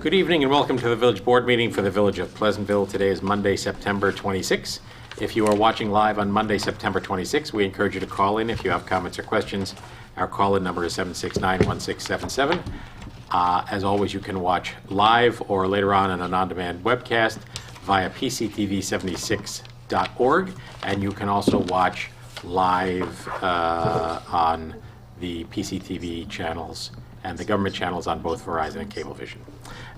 Good evening and welcome to the Village Board meeting for the Village of Pleasantville. Today is Monday, September 26. If you are watching live on Monday, September 26, we encourage you to call in if you have comments or questions. Our call-in number is 769-1677. As always, you can watch live or later on in an on-demand webcast via pctv76.org, and you can also watch live on the PCTV channels and the government channels on both Verizon and Cablevision.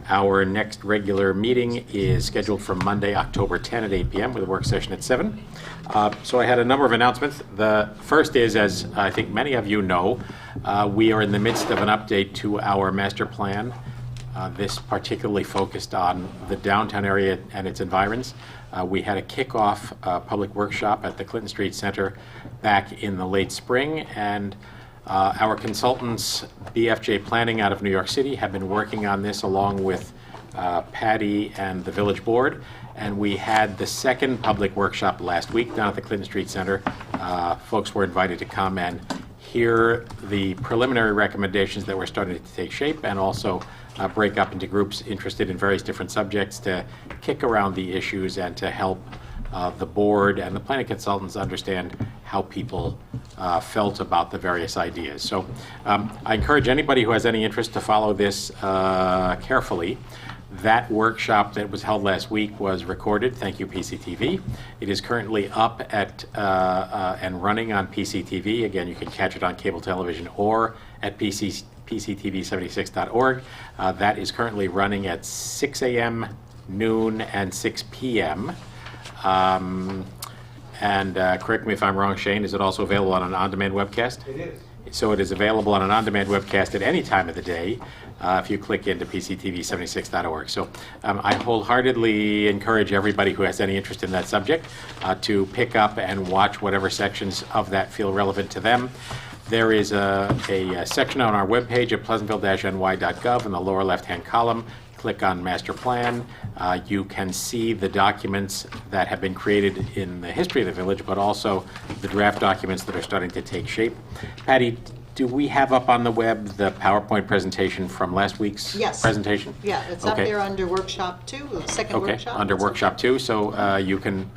Our next regular meeting is scheduled for Monday, October 10 at 8 p.m. with a work session at 7. So I had a number of announcements. The first is, as I think many of you know, we are in the midst of an update to our master plan. This particularly focused on the downtown area and its environs. We had a kickoff public workshop at the Clinton Street Center back in the late spring, and our consultants, BFJ Planning out of New York City, have been working on this along with Patty and the Village Board. And we had the second public workshop last week down at the Clinton Street Center. Folks were invited to come and hear the preliminary recommendations that were starting to take shape, and also break up into groups interested in various different subjects to kick around the issues and to help the board and the planning consultants understand how people felt about the various ideas. So I encourage anybody who has any interest to follow this carefully. That workshop that was held last week was recorded. Thank you, PCTV. It is currently up at and running on PCTV. Again, you can catch it on cable television or at pctv76.org. That is currently running at 6 a.m., noon, and 6 p.m. Correct me if I'm wrong, Shane, is it also available on an on-demand webcast? It is. So it is available on an on-demand webcast at any time of the day if you click into pctv76.org. So I wholeheartedly encourage everybody who has any interest in that subject to pick up and watch whatever sections of that feel relevant to them. There is a section on our webpage at pleasantville-ny.gov in the lower left-hand column. Click on Master Plan. You can see the documents that have been created in the history of the village, but also the draft documents that are starting to take shape. Patty, do we have up on the web the PowerPoint presentation from last week's presentation? Yeah, it's up there under Workshop 2, the second workshop. Under Workshop 2, so you can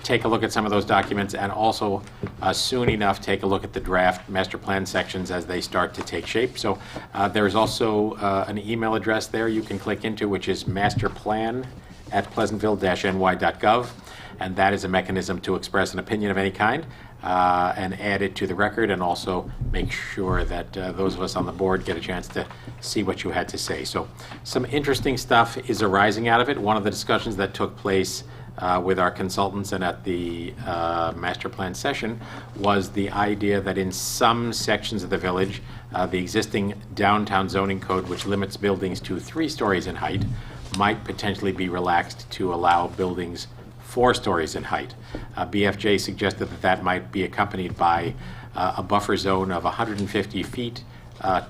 take a look at some of those documents, and also soon enough take a look at the draft master plan sections as they start to take shape. So there's also an email address there you can click into, which is masterplan@pleasantville-ny.gov, and that is a mechanism to express an opinion of any kind and add it to the record, and also make sure that those of us on the board get a chance to see what you had to say. So some interesting stuff is arising out of it. One of the discussions that took place with our consultants and at the master plan session was the idea that in some sections of the village, the existing downtown zoning code, which limits buildings to 3 stories in height, might potentially be relaxed to allow buildings 4 stories in height. BFJ suggested that that might be accompanied by a buffer zone of 150 feet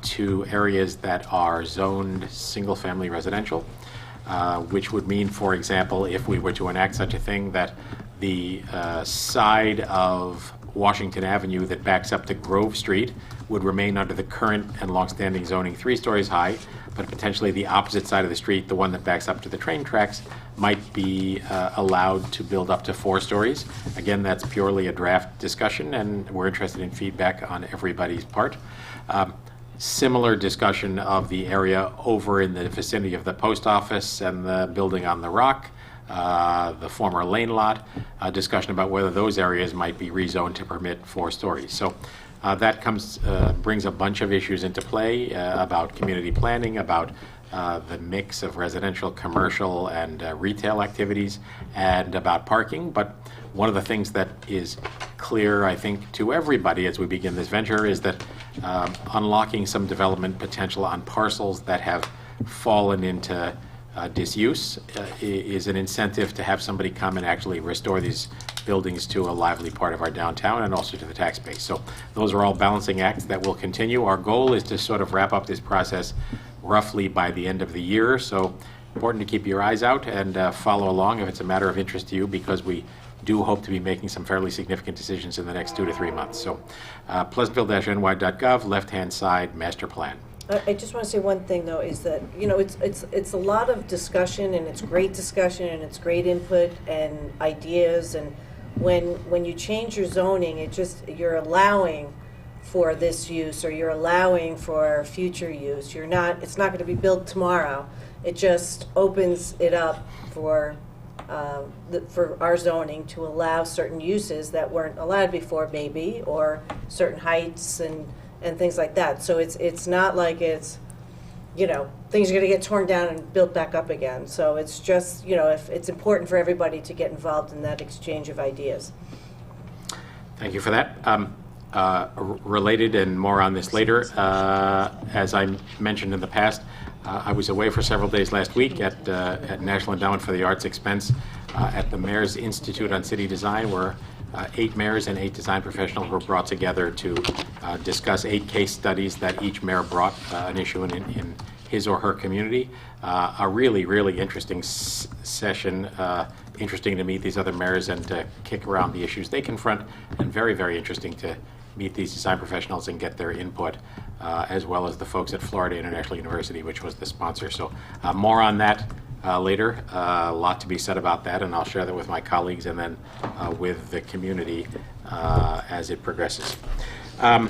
to areas that are zoned single-family residential. Which would mean, for example, if we were to enact such a thing, that the side of Washington Avenue that backs up to Grove Street would remain under the current and longstanding zoning 3 stories high, but potentially the opposite side of the street, the one that backs up to the train tracks, might be allowed to build up to 4 stories. Again, that's purely a draft discussion, and we're interested in feedback on everybody's part. Similar discussion of the area over in the vicinity of the post office and the building on the rock, the former lane lot, discussion about whether those areas might be rezoned to permit 4 stories. So that brings a bunch of issues into play about community planning, about the mix of residential, commercial, and retail activities, and about parking. But one of the things that is clear, I think, to everybody as we begin this venture is that unlocking some development potential on parcels that have fallen into disuse is an incentive to have somebody come and actually restore these buildings to a lively part of our downtown and also to the tax base. So those are all balancing acts that will continue. Our goal is to sort of wrap up this process roughly by the end of the year. So important to keep your eyes out and follow along if it's a matter of interest to you, because we do hope to be making some fairly significant decisions in the next 2 to 3 months. So Pleasantville-ny.gov, left-hand side, master plan. I just want to say one thing, though, is that, it's a lot of discussion, and it's great discussion, and it's great input and ideas, and when you change your zoning, you're allowing for this use, or you're allowing for future use. It's not going to be built tomorrow. It just opens it up for our zoning to allow certain uses that weren't allowed before, maybe, or certain heights and things like that. So it's not like things are going to get torn down and built back up again. So it's just, if it's important for everybody to get involved in that exchange of ideas. Thank you for that. Related, and more on this later, as I mentioned in the past, I was away for several days last week at National Endowment for the Arts expense at the Mayor's Institute on City Design, where 8 mayors and 8 design professionals were brought together to discuss 8 case studies that each mayor brought an issue in his or her community. A really, really interesting session. Interesting to meet these other mayors and to kick around the issues they confront, and very, very interesting to meet these design professionals and get their input, as well as the folks at Florida International University, which was the sponsor. So more on that later. A lot to be said about that, and I'll share that with my colleagues and then with the community as it progresses. A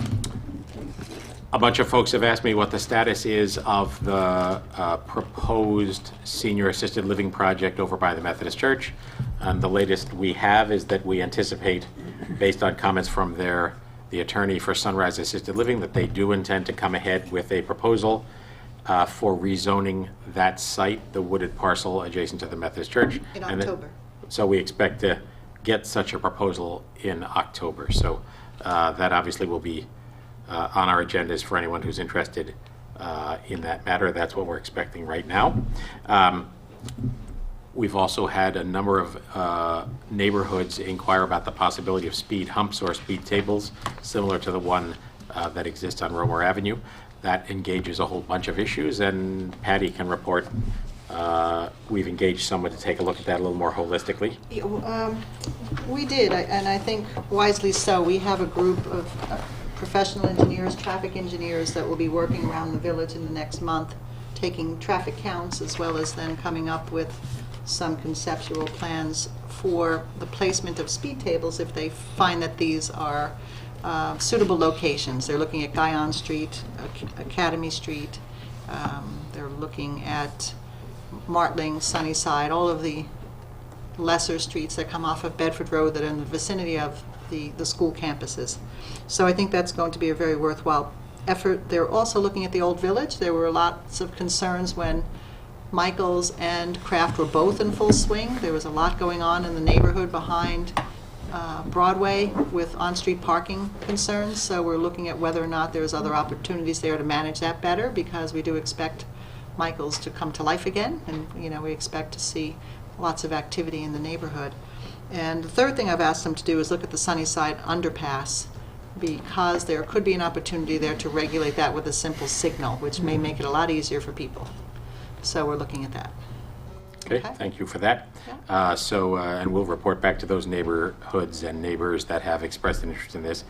bunch of folks have asked me what the status is of the proposed senior assisted living project over by the Methodist Church. The latest we have is that we anticipate, based on comments from the attorney for Sunrise Assisted Living, that they do intend to come ahead with a proposal for rezoning that site, the wooded parcel adjacent to the Methodist Church. In October. So we expect to get such a proposal in October. So that obviously will be on our agendas for anyone who's interested in that matter. That's what we're expecting right now. We've also had a number of neighborhoods inquire about the possibility of speed humps or speed tables, similar to the one that exists on Romer Avenue. That engages a whole bunch of issues, and Patty can report. We've engaged someone to take a look at that a little more holistically. We did, and I think wisely so. We have a group of professional engineers, traffic engineers, that will be working around the village in the next month, taking traffic counts, as well as then coming up with some conceptual plans for the placement of speed tables if they find that these are suitable locations. They're looking at Guyon Street, Academy Street, they're looking at Martling, Sunnyside, all of the lesser streets that come off of Bedford Road that are in the vicinity of the school campuses. So I think that's going to be a very worthwhile effort. They're also looking at the Old Village. There were lots of concerns when Michaels and Kraft were both in full swing. There was a lot going on in the neighborhood behind Broadway with on-street parking concerns. So we're looking at whether or not there's other opportunities there to manage that better, because we do expect Michaels to come to life again, and we expect to see lots of activity in the neighborhood. And the third thing I've asked them to do is look at the Sunnyside underpass, because there could be an opportunity there to regulate that with a simple signal, which may make it a lot easier for people. So we're looking at that. Okay, thank you for that. Yeah. And we'll report back to those neighborhoods and neighbors that have expressed an interest in this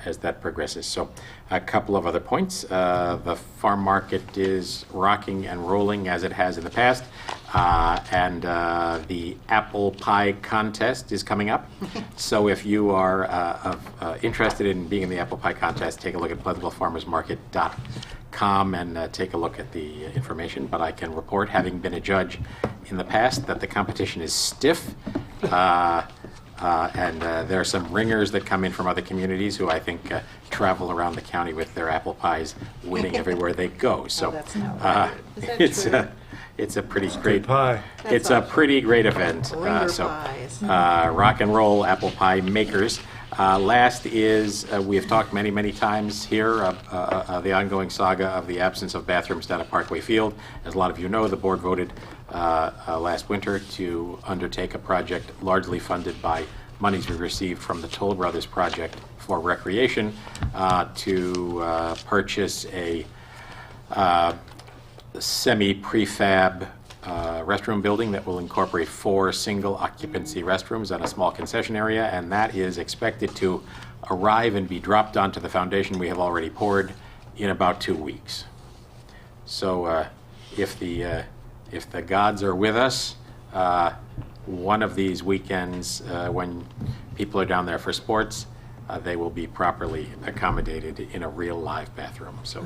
as that progresses. So a couple of other points. The farm market is rocking and rolling as it has in the past, and the apple pie contest is coming up. So if you are interested in being in the apple pie contest, take a look at pleasantvillefarmersmarket.com and take a look at the information. But I can report, having been a judge in the past, that the competition is stiff. And there are some ringers that come in from other communities who I think travel around the county with their apple pies, winning everywhere they go. So that's not right. it's a pretty great pie. It's a pretty great event. Rock and roll apple pie makers. Last is, we have talked many times here the ongoing saga of the absence of bathrooms down at Parkway Field. As a lot of you know, the board voted last winter to undertake a project largely funded by monies we received from the Toll Brothers project for recreation to purchase a semi-prefab restroom building that will incorporate 4 single occupancy restrooms and a small concession area, and that is expected to arrive and be dropped onto the foundation we have already poured in about 2 weeks. So if the gods are with us, one of these weekends when people are down there for sports, they will be properly accommodated in a real live bathroom. So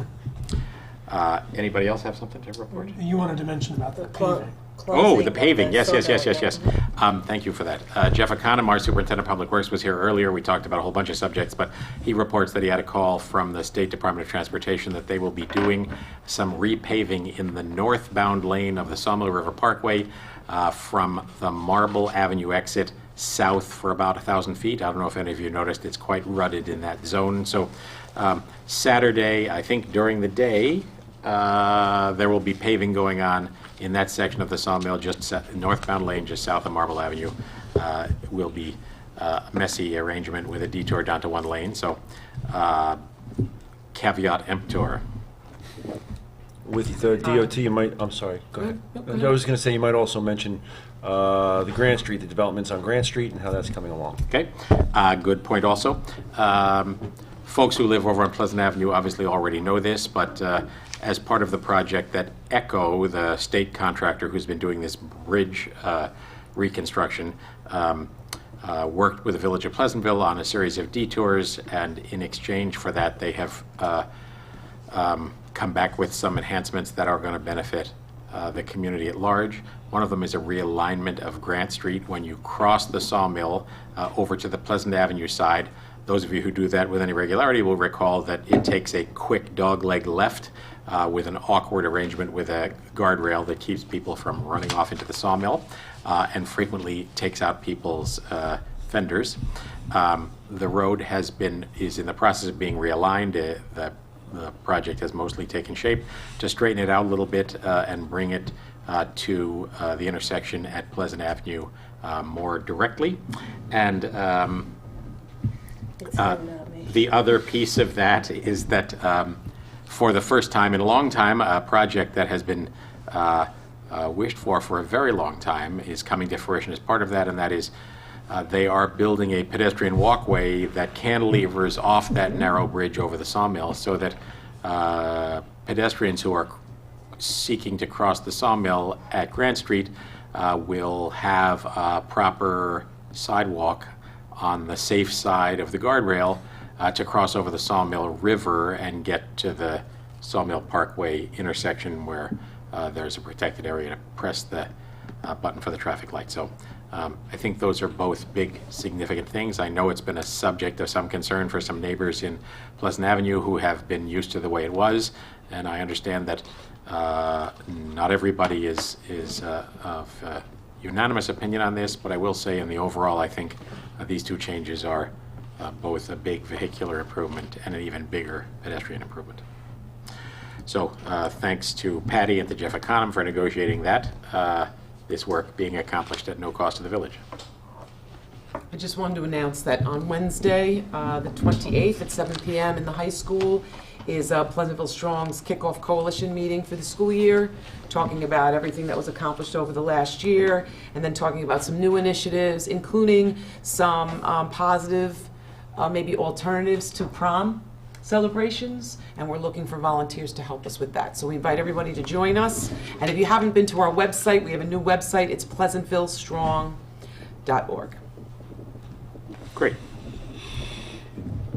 anybody else have something to report? You wanted to mention about the paving. Oh, the paving. Yes. Thank you for that. Jeff Econom, our Superintendent of Public Works, was here earlier. We talked about a whole bunch of subjects, but he reports that he had a call from the State Department of Transportation that they will be doing some repaving in the northbound lane of the Sawmill River Parkway from the Marble Avenue exit south for about 1,000 feet. I don't know if any of you noticed, it's quite rutted in that zone. So Saturday, I think during the day, there will be paving going on in that section of the Sawmill, just northbound lane, just south of Marble Avenue. Will be a messy arrangement with a detour down to one lane. So caveat emptor. With the DOT, you might, I'm sorry, go ahead. I was going to say you might also mention the Grant Street, the developments on Grant Street and how that's coming along. Okay, good point also. Folks who live over on Pleasant Avenue obviously already know this, but as part of the project that ECHO, the state contractor who's been doing this bridge reconstruction, worked with the Village of Pleasantville on a series of detours, and in exchange for that they have come back with some enhancements that are going to benefit the community at large. One of them is a realignment of Grant Street when you cross the Sawmill over to the Pleasant Avenue side. Those of you who do that with any regularity will recall that it takes a quick dogleg left with an awkward arrangement with a guardrail that keeps people from running off into the Sawmill and frequently takes out people's fenders. The road is in the process of being realigned. The project has mostly taken shape to straighten it out a little bit and bring it to the intersection at Pleasant Avenue more directly. And the other piece of that is that for the first time in a long time, a project that has been wished for a very long time is coming to fruition as part of that, and that is they are building a pedestrian walkway that cantilevers off that narrow bridge over the Sawmill so that pedestrians who are seeking to cross the Sawmill at Grant Street will have a proper sidewalk on the safe side of the guardrail to cross over the Sawmill River and get to the Sawmill Parkway intersection where there's a protected area to press the button for the traffic light. So I think those are both big, significant things. I know it's been a subject of some concern for some neighbors in Pleasant Avenue who have been used to the way it was, and I understand that not everybody is of unanimous opinion on this, but I will say in the overall, I think these two changes are both a big vehicular improvement and an even bigger pedestrian improvement. So thanks to Patty and to Jeff Econom for negotiating that, this work being accomplished at no cost to the village. I just wanted to announce that on Wednesday, the 28th at 7 p.m. in the high school is Pleasantville Strong's kickoff coalition meeting for the school year, talking about everything that was accomplished over the last year, and then talking about some new initiatives, including some positive, maybe alternatives to prom celebrations, and we're looking for volunteers to help us with that. So we invite everybody to join us, and if you haven't been to our website, we have a new website. It's pleasantvillestrong.org. Great.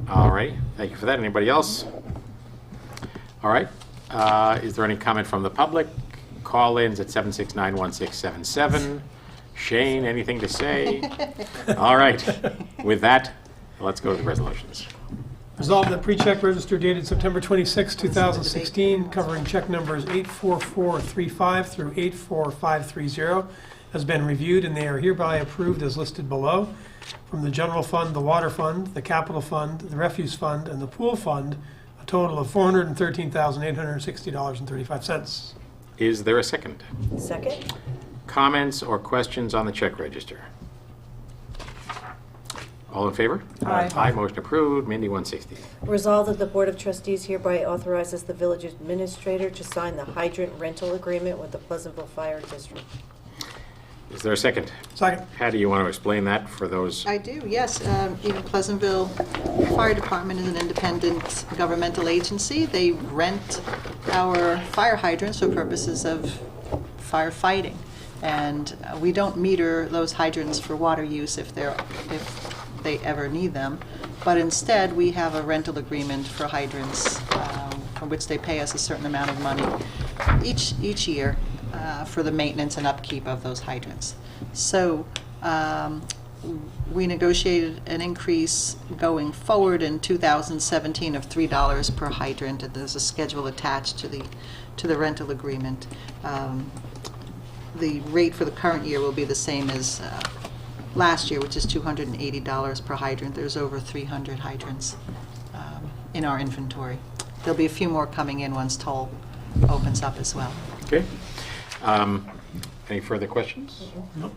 All right, thank you for that. Anybody else? All right, is there any comment from the public? Call-ins at 769-1677. Shane, anything to say? All right, with that, let's go to the resolutions. Resolved that pre-check register dated September 26, 2016, covering check numbers 84435 through 84530, has been reviewed, and they are hereby approved as listed below. From the general fund, the water fund, the capital fund, the refuse fund, and the pool fund, a total of $413,860.35. Is there a second? Second? Comments or questions on the check register? All in favor? Aye. Aye, motion approved. Mindy, 160. Resolved that the Board of Trustees hereby authorizes the village administrator to sign the hydrant rental agreement with the Pleasantville Fire District. Is there a second? Second. Patty, you want to explain that for those? I do, yes. Pleasantville Fire Department is an independent governmental agency. They rent our fire hydrants for purposes of firefighting. And we don't meter those hydrants for water use if they ever need them. But instead, we have a rental agreement for hydrants for which they pay us a certain amount of money each year for the maintenance and upkeep of those hydrants. So we negotiated an increase going forward in 2017 of $3 per hydrant, and there's a schedule attached to the rental agreement. The rate for the current year will be the same as last year, which is $280 per hydrant. There's over 300 hydrants in our inventory. There'll be a few more coming in once toll opens up as well. Okay. Any further questions? No.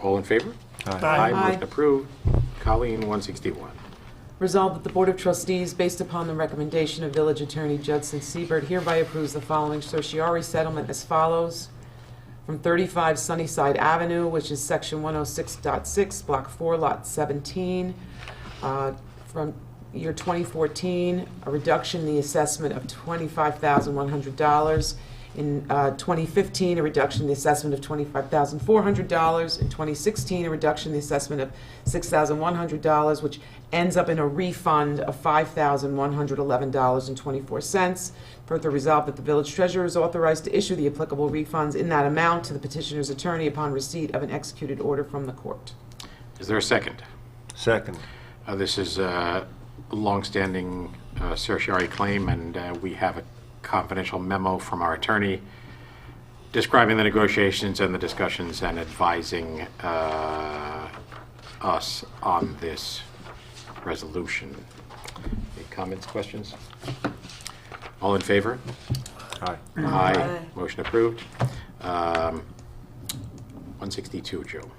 All in favor? Aye. Motion approved. Colleen, 161. Resolved that the Board of Trustees, based upon the recommendation of Village Attorney Judson Siebert, hereby approves the following certiorari settlement as follows. From 35 Sunnyside Avenue, which is Section 106.6, Block 4, Lot 17, from year 2014, a reduction in the assessment of $25,100. In 2015, a reduction in the assessment of $25,400. In 2016, a reduction in the assessment of $6,100, which ends up in a refund of $5,111.24. Further resolved that the village treasurer is authorized to issue the applicable refunds in that amount to the petitioner's attorney upon receipt of an executed order from the court. Is there a second? Second. This is a longstanding certiorari claim, and we have a confidential memo from our attorney describing the negotiations and the discussions and advising us on this resolution. Any comments, questions? All in favor? Aye. Aye. Motion approved. 162, Joe.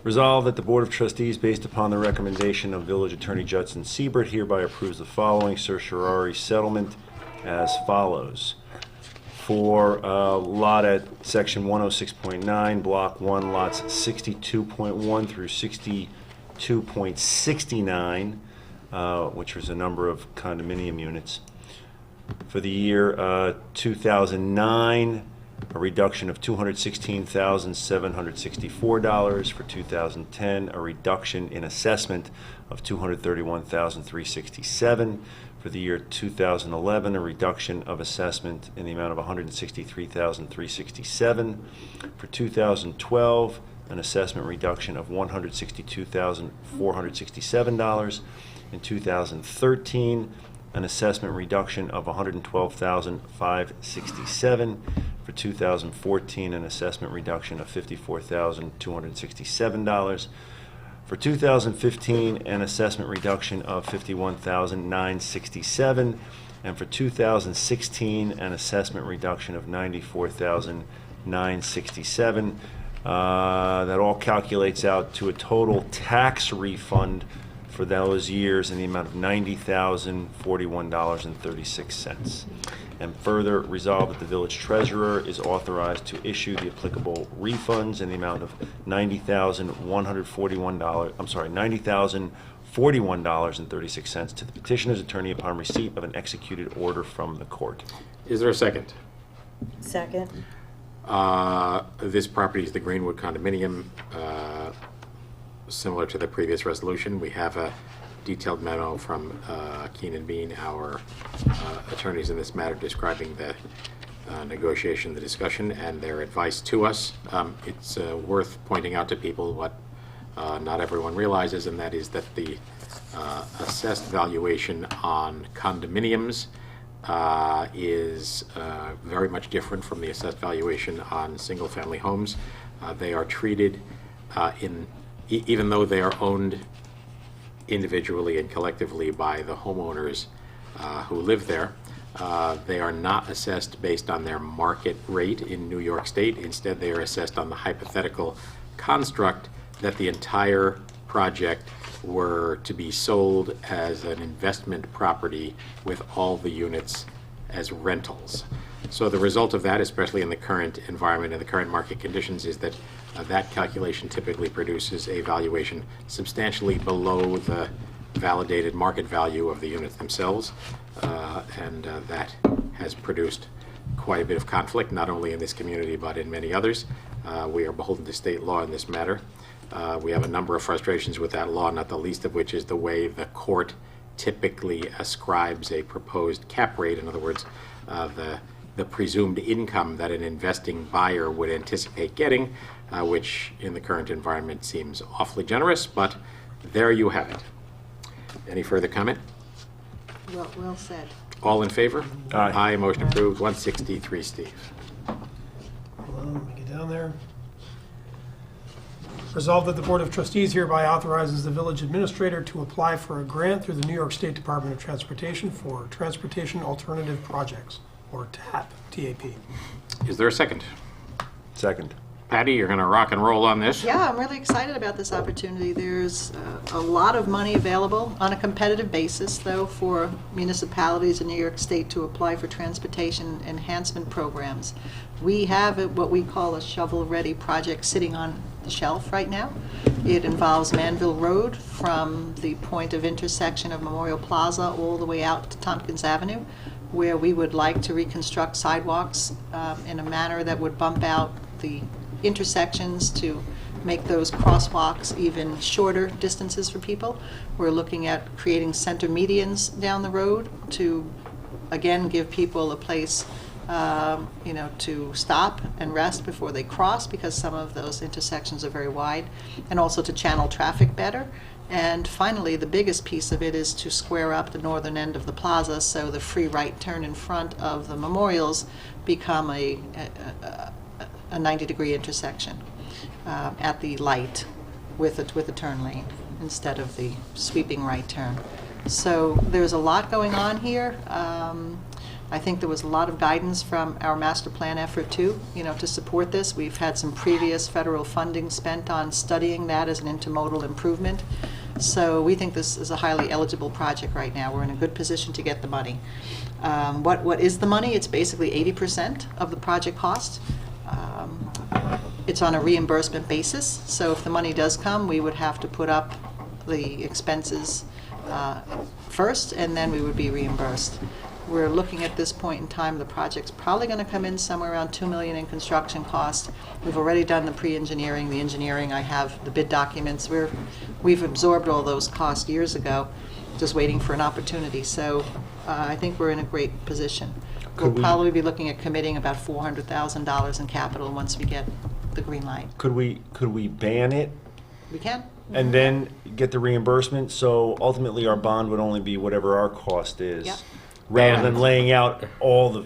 Resolved that the Board of Trustees, based upon the recommendation of Village Attorney Judson Siebert, hereby approves the following certiorari settlement as follows. For lot at Section 106.9, Block 1, lots 62.1 through 62.69, which was a number of condominium units. For the year 2009, a reduction of $216,764. For 2010, a reduction in assessment of $231,367. For the year 2011, a reduction of assessment in the amount of $163,367. For 2012, an assessment reduction of $162,467. In 2013, an assessment reduction of $112,567. For 2014, an assessment reduction of $54,267. For 2015, an assessment reduction of $51,967. And for 2016, an assessment reduction of $94,967. That all calculates out to a total tax refund for those years in the amount of $90,041.36. And further resolved that the village treasurer is authorized to issue the applicable refunds in the amount of $90,041.36 to the petitioner's attorney upon receipt of an executed order from the court. Is there a second? Second. This property is the Greenwood condominium. Similar to the previous resolution, we have a detailed memo from Keenan Bean, our attorneys in this matter, describing the negotiation, the discussion, and their advice to us. It's worth pointing out to people what not everyone realizes, and that is that the assessed valuation on condominiums is very much different from the assessed valuation on single-family homes. They are treated even though they are owned individually and collectively by the homeowners who live there, they are not assessed based on their market rate in New York State. Instead, they are assessed on the hypothetical construct that the entire project were to be sold as an investment property with all the units as rentals. So the result of that, especially in the current environment and the current market conditions, is that that calculation typically produces a valuation substantially below the validated market value of the units themselves, and that has produced quite a bit of conflict, not only in this community but in many others. We are beholden to state law in this matter. We have a number of frustrations with that law, not the least of which is the way the court typically ascribes a proposed cap rate. In other words, the presumed income that an investing buyer would anticipate getting, which in the current environment seems awfully generous, but there you have it. Any further comment? Well said. All in favor? Aye. Aye, motion approved. 163, Steve. Hold on, let me get down there. Resolved that the Board of Trustees hereby authorizes the village administrator to apply for a grant through the New York State Department of Transportation for Transportation Alternative Projects, or TAP, T-A-P. Is there a second? Second. Patty, you're going to rock and roll on this. Yeah, I'm really excited about this opportunity. There's a lot of money available on a competitive basis, though, for municipalities in New York State to apply for transportation enhancement programs. We have what we call a shovel-ready project sitting on the shelf right now. It involves Manville Road from the point of intersection of Memorial Plaza all the way out to Tompkins Avenue, where we would like to reconstruct sidewalks in a manner that would bump out the intersections to make those crosswalks even shorter distances for people. We're looking at creating center medians down the road to, again, give people a place to stop and rest before they cross, because some of those intersections are very wide, and also to channel traffic better. And finally, the biggest piece of it is to square up the northern end of the plaza so the free right turn in front of the memorials become a 90-degree intersection at the light with a turn lane instead of the sweeping right turn. So there's a lot going on here. I think there was a lot of guidance from our master plan effort too, to support this. We've had some previous federal funding spent on studying that as an intermodal improvement. So we think this is a highly eligible project right now. We're in a good position to get the money. What is the money? It's basically 80% of the project cost. It's on a reimbursement basis, so if the money does come, we would have to put up the expenses first, and then we would be reimbursed. We're looking at this point in time, the project's probably going to come in somewhere around $2 million in construction cost. We've already done the pre-engineering, the engineering. I have the bid documents. We've absorbed all those costs years ago, just waiting for an opportunity. So I think we're in a great position. We'll probably be looking at committing about $400,000 in capital once we get the green light. Could we ban it We can. and then get the reimbursement? So ultimately, our bond would only be whatever our cost is, Yep. rather than laying out all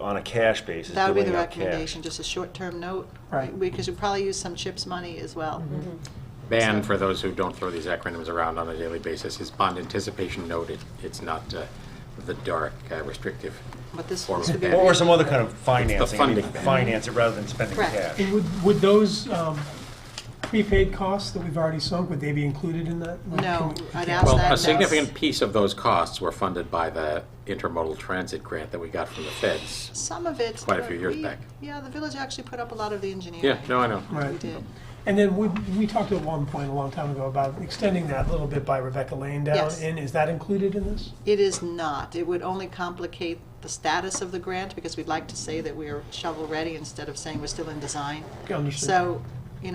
on a cash basis. That would be the laying out cash. recommendation, just a short-term note. Right. Because you'll probably use some CHIPS money as well. BAN, for those who don't throw these acronyms around on a daily basis, is bond anticipation note. It's not the dark, restrictive But this form would of be debt. Or some other kind of financing. funding. Finance it rather than spending Correct. cash. And would those prepaid costs that we've already sunk, would they be included in that? No, I'd ask Well, that. a significant piece of those costs were funded by the intermodal transit grant that we got from the feds. Some of it. Quite a few years back. Yeah, the village actually put up a lot of the engineering. Yeah, no, I know. Right. We did. And then we talked at one point a long time ago about extending that a little bit by Rebecca Lane down Yes. in. Is that included in this? It is not. It would only complicate the status of the grant, because we'd like to say that we're shovel-ready instead of saying we're still in design. Okay, understood. So,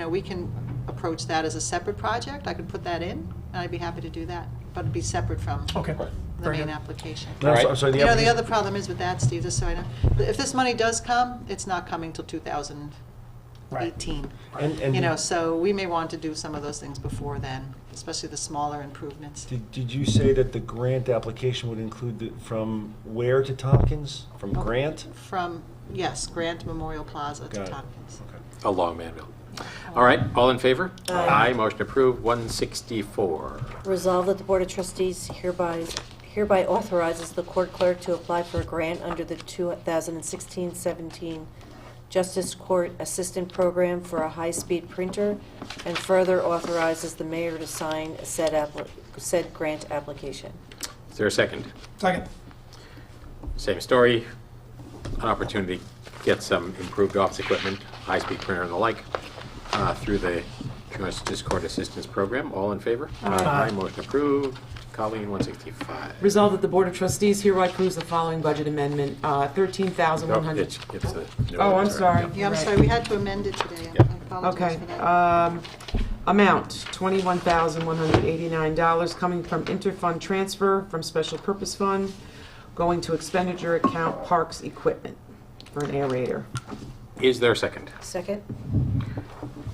we can approach that as a separate project. I could put that in, and I'd be happy to do that, but it'd be separate from Okay. the Very main good. application. No, I'm sorry, The application- other problem is with that, Steve, just so I know, if this money does come, it's not coming till 2018. And So we may want to do some of those things before then, especially the smaller improvements. did you say that the grant application would include from where to Tompkins? From Grant? Yes, Grant Memorial Plaza to Got it. Tompkins. Okay. Along Manville. All right, all in favor? Aye. Motion approved. 164. Resolved that the Board of Trustees hereby authorizes the court clerk to apply for a grant under the 2016-17 Justice Court Assistant Program for a high-speed printer, and further authorizes the mayor to sign said grant application. Is there a second? Second. Same story. an opportunity to get some improved office equipment, high-speed printer and the like, through the Joint Discord Assistance Program. All in favor? Aye. Motion approved. Colleen, 165. Resolved that the Board of Trustees hereby approves the following budget amendment, Oh, 13,100. it's the. Oh, I'm sorry. Yeah, I'm Right. sorry, we had to amend it today. Yeah. I apologize Okay, for that. amount, $21,189 coming from interfund transfer from special purpose fund, going to expenditure account parks equipment for an aerator. Is there a second? Second?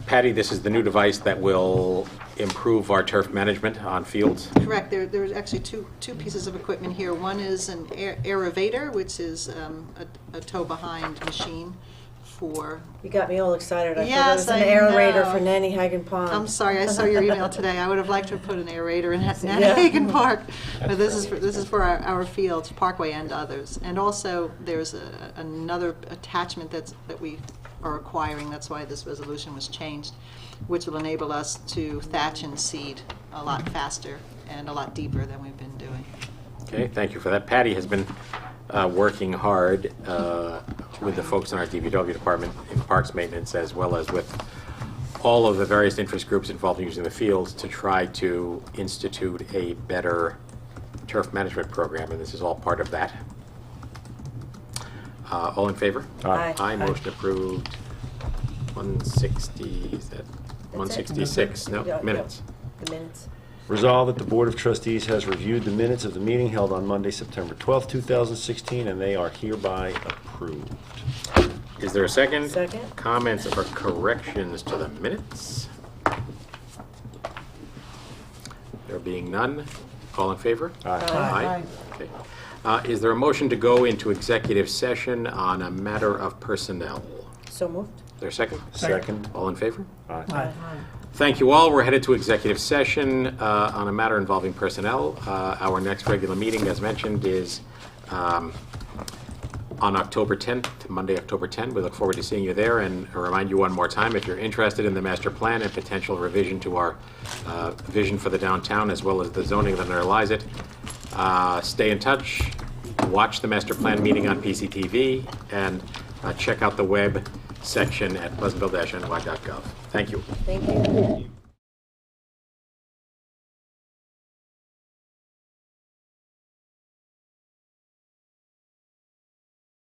Patty, this is the new device that will improve our turf management on fields. Correct. There's actually two pieces of equipment here. One is an aerator, which is a tow-behind machine for... You got me all excited. I thought it Yes, was an I aerator know. for Nanny Hagen Pond. I'm sorry, I saw your email today. I would have liked to have put an aerator in Yeah. Hagen Park. But this is for our fields, Parkway and others. And also, there's another attachment that we are acquiring. That's why this resolution was changed, which will enable us to thatch and seed a lot faster and a lot deeper than we've been doing. Okay, thank you for that. Patty has been working hard with the folks in our DPW department in parks maintenance, as well as with all of the various interest groups involved in using the fields, to try to institute a better turf management program, and this is all part of that. All in favor? Aye. Aye, motion approved. 160, is that 166? No, Yeah, minutes. The minutes. Resolved that the Board of Trustees has reviewed the minutes of the meeting held on Monday, September 12th, 2016, and they are hereby approved. Is there a second? Second. Comments or corrections to the minutes? There being none, all in favor? Aye. Okay. Is there a motion to go into executive session on a matter of personnel? So moved. Is there a second? Second. All in favor? Aye. Thank you all. We're headed to executive session on a matter involving personnel. Our next regular meeting, as mentioned, is on October 10th, Monday, October 10th. We look forward to seeing you there, and I remind you one more time, if you're interested in the master plan and potential revision to our vision for the downtown, as well as the zoning that underlies it, stay in touch, watch the master plan meeting on PCTV, and check out the web section at pleasantville-ny.gov. Thank you. Thank you.